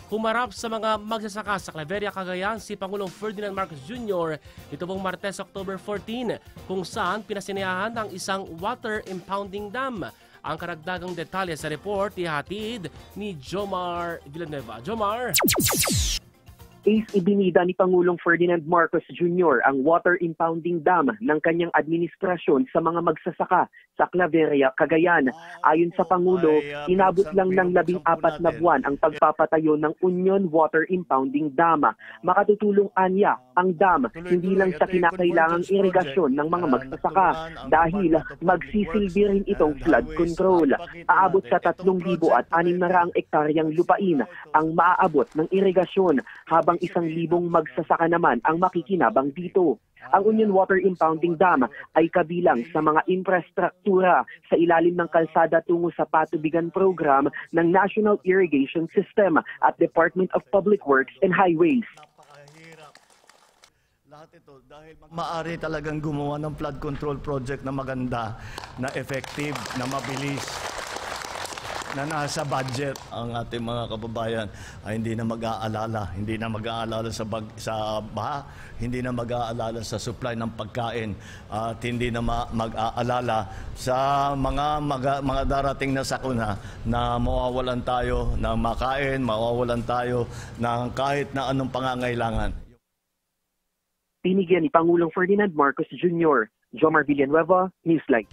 Humarap sa mga magsasaka sa Claveria, Cagayan si Pangulong Ferdinand Marcos Jr. ito pong Martes, October 14, kung saan pinasinayahan ang isang water impounding dam. Ang karagdagang detalye sa report ihatid ni Jomar Villanueva. Jomar! Ibinida ni Pangulong Ferdinand Marcos Jr. ang water impounding dam ng kanyang administrasyon sa mga magsasaka sa Claveria, Cagayan. Ayon sa Pangulo, inabot lang ng 14 na buwan ang pagpapatayo ng Union Water Impounding Dam. Makatutulong anya ang dam hindi lang sa kinakailangang irigasyon ng mga magsasaka dahil magsisilbi rin itong flood control. Aabot sa 3,600 ektaryang lupain ang maaabot ng irigasyon habang 1,000 magsasaka naman ang makikinabang dito. Ang Union Water Impounding Dam ay kabilang sa mga infrastruktura sa ilalim ng kalsada tungo sa patubigan program ng National Irrigation System at Department of Public Works and Highways. Lahat ito dahil maaari talagang gumawa ng flood control project na maganda, na effective, na mabilis, na nasa budget. Ang ating mga kababayan ay hindi na mag-aalala sa baha, hindi na mag-aalala sa supply ng pagkain, at hindi na mag-aalala sa mga darating na sakuna na mawawalan tayo ng makain, mawawalan tayo ng kahit na anong pangangailangan. Tinigyan ni Pangulong Ferdinand Marcos Jr. Jomar Villanueva, Newsline.